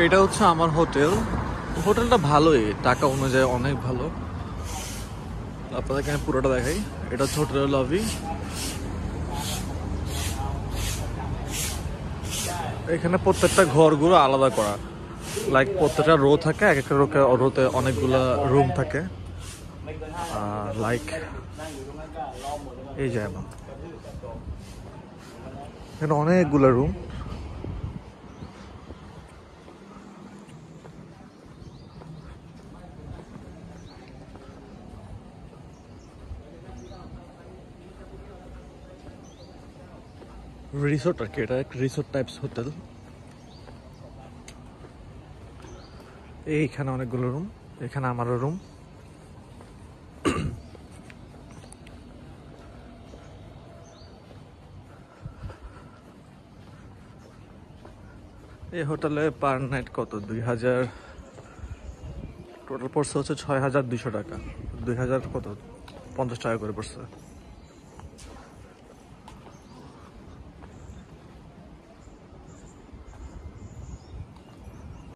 এটা হচ্ছে আমার হোটেল। হোটেলটা ভালোই, টাকা অনুযায়ী অনেক ভালো। আপনাদেরকে আমি পুরোটা দেখাই। এটা হচ্ছে হোটেলের লবি। এখানে প্রত্যেকটা ঘরগুলো আলাদা করা, লাইক প্রত্যেকটা রো থাকে, এক একটা রোতে অনেকগুলা রুম থাকে। লাইক এই যে এখানে অনেকগুলা রুম। রিসোর্ট আর কি, এটা এক রিসোর্ট টাইপস হোটেল। এইখানে অনেকগুলো রুম, এখানে আমারও রুম। এই হোটেলে পার নাইট কত, 2000 টোটাল পড়ছে হচ্ছে 6200 টাকা। 2000 কত 50 টাকা করে পড়ছে।